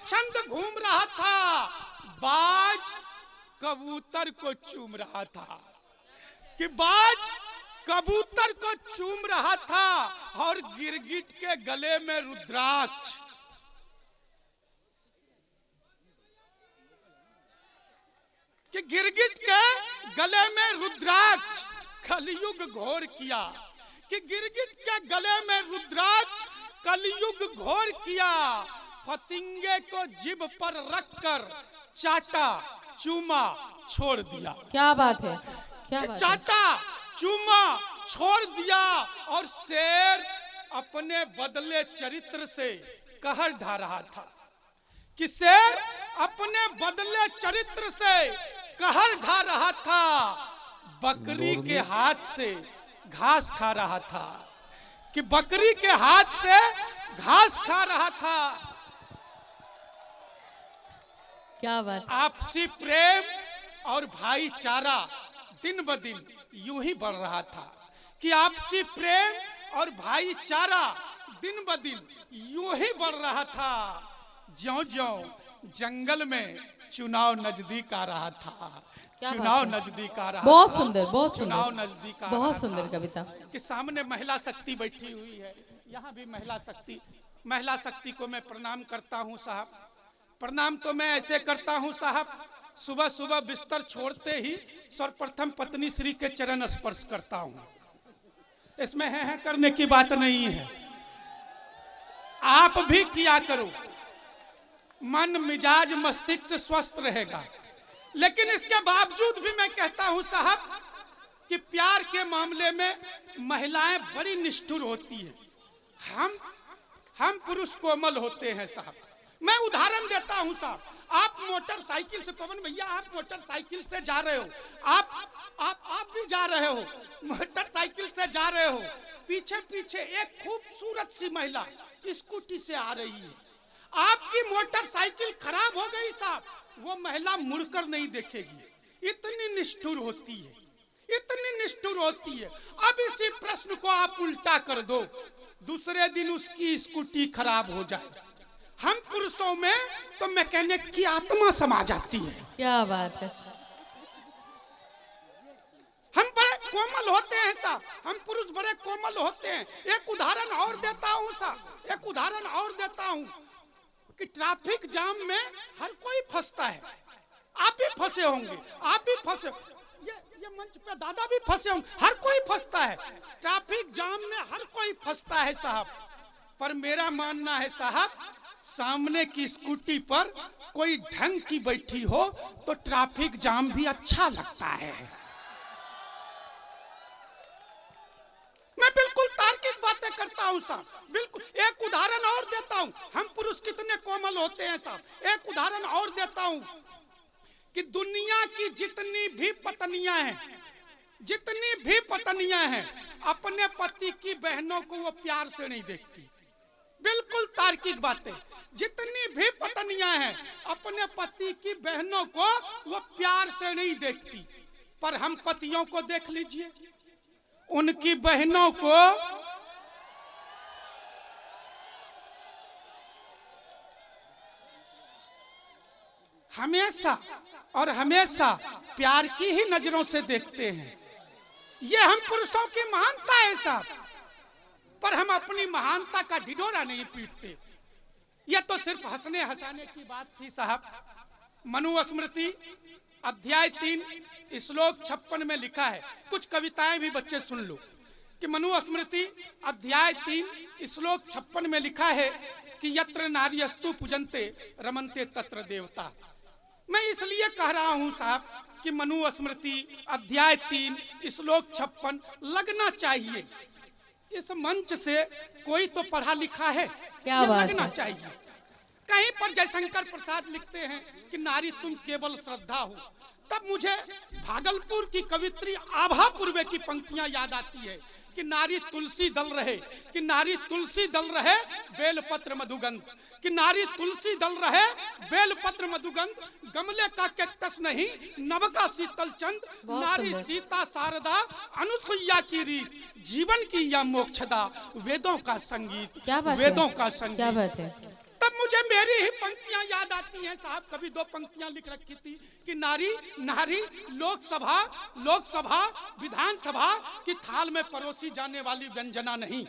स्वच्छंद घूम रहा था, बाज कबूतर को चूम रहा था, कि बाज कबूतर को चूम रहा था और गिरगिट के गले में रुद्राक्ष। कि गिरगिट के गले में रुद्राक्ष कलयुग घोर किया, कि गिरगिट के गले में रुद्राक्ष कलयुग घोर किया। फतिंगे को जिभ पर रखकर चाटा चूमा छोड़ दिया। क्या बात है, क्या बात चाटा चूमा छोड़ दिया। और शेर अपने बदले चरित्र से कहर ढा रहा था, कि शेर अपने बदले चरित्र से कहर ढा रहा था, बकरी के हाथ से घास खा रहा था, कि बकरी के हाथ से घास खा रहा था। क्या बात। आपसी प्रेम और भाईचारा दिन ब दिन यूं ही बढ़ रहा था, कि आपसी प्रेम और भाईचारा दिन ब दिन यूं ही बढ़ रहा था। ज्यों-ज्यों जंगल में चुनाव नजदीक आ रहा था, चुनाव नजदीक आ रहा था। बहुत सुंदर, बहुत सुंदर, चुनाव नजदीक आ रहा था। बहुत सुंदर कविता। कि सामने महिला शक्ति बैठी हुई है, यहाँ भी महिला शक्ति को मैं प्रणाम करता हूँ साहब। प्रणाम तो मैं ऐसे करता हूँ साहब, सुबह सुबह बिस्तर छोड़ते ही सर्वप्रथम पत्नी श्री के चरण स्पर्श करता हूँ। इसमें है करने की बात नहीं है, आप भी किया करो, मन मिजाज मस्तिष्क स्वस्थ रहेगा। लेकिन इसके बावजूद भी मैं कहता हूं साहब कि प्यार के मामले में महिलाएं बड़ी निष्ठुर होती है, हम पुरुष कोमल होते हैं साहब। मैं उदाहरण देता हूं साहब, आप मोटरसाइकिल से, पवन भैया आप मोटरसाइकिल से जा रहे हो, आप भी जा रहे हो, मोटरसाइकिल से जा रहे हो, पीछे पीछे एक खूबसूरत सी महिला स्कूटी से आ रही है, आपकी मोटरसाइकिल खराब हो गई साहब, वो महिला मुड़कर नहीं देखेगी। इतनी निष्ठुर होती है, इतनी निष्ठुर होती है। अब इसी प्रश्न को आप उल्टा कर दो, दूसरे दिन उसकी स्कूटी खराब हो जाए, हम पुरुषों में तो मैकेनिक की आत्मा समा जाती है। क्या बात है। हम बड़े कोमल होते हैं साहब, हम पुरुष बड़े कोमल होते हैं। एक उदाहरण और देता हूँ साहब, एक उदाहरण और देता हूँ कि ट्रैफिक जाम में हर कोई फंसता है, आप भी फंसे होंगे, आप भी फंसे, ये मंच पे दादा भी फंसे होंगे, हर कोई फंसता है, ट्रैफिक जाम में हर कोई फंसता है साहब। पर मेरा मानना है साहब, सामने की स्कूटी पर कोई ढंग की बैठी हो तो ट्रैफिक जाम भी अच्छा लगता है। मैं बिल्कुल तार्किक बातें करता हूं साहब, बिल्कुल। एक उदाहरण और देता हूं, हम पुरुष कितने कोमल होते हैं साहब। एक उदाहरण और देता हूं कि दुनिया की जितनी भी पत्नियां हैं, अपने पति की बहनों को वो प्यार से नहीं देखती। बिल्कुल तार्किक बातें, जितनी भी पत्नियां हैं अपने पति की बहनों को वो प्यार से नहीं देखती। पर हम पतियों को देख लीजिए, उनकी बहनों को हमेशा और हमेशा प्यार की ही नजरों से देखते हैं। ये हम पुरुषों की महानता है साहब, पर हम अपनी महानता का ढिढोरा नहीं पीटते। यह तो सिर्फ हंसने हंसाने की बात थी साहब। मनुस्मृति अध्याय 3 श्लोक 56 में लिखा है, कुछ कविताएं भी बच्चे सुन लो कि मनुस्मृति अध्याय 3 श्लोक 56 में लिखा है कि यत्र नार्यस्तु पूजन्ते रमन्ते तत्र देवता। मैं इसलिए कह रहा हूं साहब कि मनुस्मृति अध्याय 3 श्लोक 56 लगना चाहिए। इस मंच से कोई तो पढ़ा लिखा है, क्या बात लगना है। चाहिए। कहीं पर जयशंकर प्रसाद लिखते हैं कि नारी तुम केवल श्रद्धा हो, तब मुझे भागलपुर की कवित्री आभा पूर्वे की पंक्तियां याद आती है कि नारी तुलसी दल रहे, कि नारी तुलसी दल रहे बेलपत्र मधुगंध, कि नारी तुलसी दल रहे बेलपत्र मधुगंध, गमले का कैक्टस नहीं नभ का शीतल चंद, नारी सीता शारदा अनुसुईया की रीत, जीवन की या मोक्षदा वेदों का संगीत, वेदों का संगीत। क्या बात है। तब मुझे मेरी ही पंक्तियां याद आती हैं साहब। कभी 2 पंक्तियां लिख रखी थी कि नारी नारी लोकसभा लोकसभा विधानसभा की थाल में परोसी जाने वाली व्यंजना नहीं,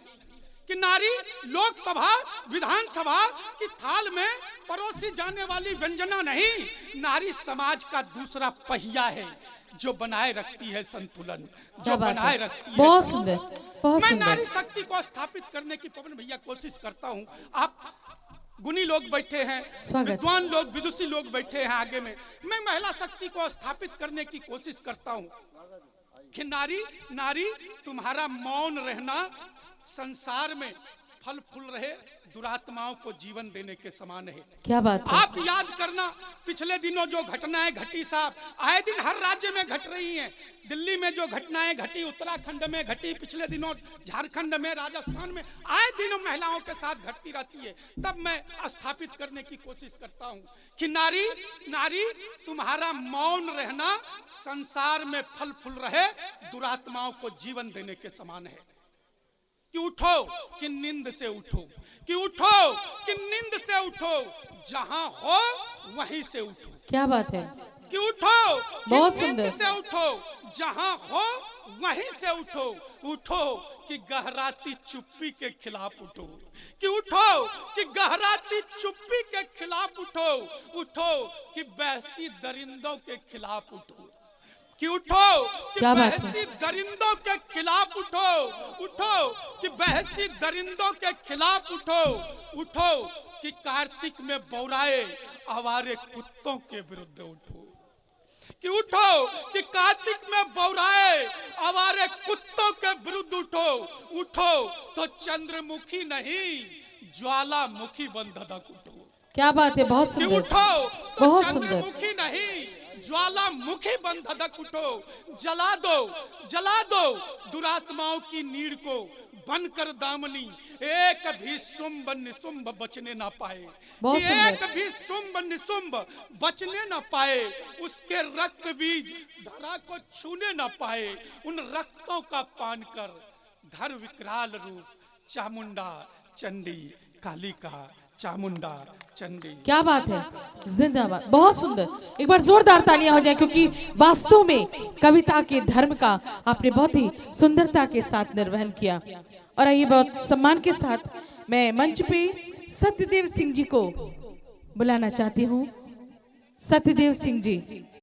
कि नारी लोकसभा विधानसभा की थाल में परोसी जाने वाली व्यंजना नहीं, नारी समाज का दूसरा पहिया है जो बनाए रखती है संतुलन, जो बनाए रखती है। बहुत सुंदर, बहुत मैं सुंदर। नारी शक्ति को स्थापित करने की पवन भैया कोशिश करता हूँ। आप गुणी लोग बैठे हैं, विद्वान लोग विदुषी लोग बैठे हैं आगे में, मैं महिला शक्ति को स्थापित करने की कोशिश करता हूँ कि नारी नारी तुम्हारा मौन रहना संसार में फल फूल रहे, दुरात्माओं को जीवन देने के समान है। क्या बात है। आप याद करना पिछले दिनों जो घटनाएं घटी साहब, आए दिन हर राज्य में घट रही हैं। दिल्ली में जो घटनाएं घटी, उत्तराखंड में घटी, पिछले दिनों झारखंड में, राजस्थान में, आए दिनों महिलाओं के साथ घटती रहती है। तब मैं स्थापित करने की कोशिश करता हूँ कि नारी नारी तुम्हारा मौन रहना संसार में फल फूल रहे, दुरात्माओं को जीवन देने के समान है। कि उठो कि नींद से उठो, कि उठो कि नींद से उठो, जहां हो वहीं से उठो। क्या बात है। कि उठो बहुत कि सुंदर। नींद से उठो, जहां हो वहीं से उठो। उठो कि गहराती चुप्पी के खिलाफ उठो, कि उठो कि गहराती चुप्पी के खिलाफ उठो। उठो कि बहसी दरिंदों के खिलाफ उठो, कि उठो कि बहसी दरिंदों के खिलाफ उठो। उठो कि बहसी दरिंदों के खिलाफ उठो। उठो कि कार्तिक में बौराए आवारे कुत्तों के विरुद्ध उठो, कि उठो कि कार्तिक में बौराए आवारे कुत्तों के विरुद्ध उठो। उठो तो चंद्रमुखी नहीं ज्वालामुखी बन धधक उठो। क्या बात है। बहुत कि सुंदर, उठो तो बहुत सुंदर। चंद्रमुखी नहीं ज्वालामुखी बन धधक उठो। जला दो जला दो दुरात्माओं की नीड़ को, बनकर दामनी एक भी शुंभ निशुंभ बचने ना पाए, बहुत कि सुंदर। एक भी शुंभ निशुंभ बचने ना पाए, उसके रक्त बीज धरा को छूने ना पाए। उन रक्तों का पान कर धर विकराल रूप चामुंडा चंडी कालिका चामुंडा चंडी। क्या बात है। जिंदाबाद। बहुत सुंदर। एक बार जोरदार तालियां हो जाए, क्योंकि वास्तव में कविता के धर्म का आपने बहुत ही सुंदरता के साथ निर्वहन किया। और आइए बहुत सम्मान के साथ मैं मंच पे सत्यदेव सिंह जी को बुलाना चाहती हूँ। सत्यदेव सिंह जी।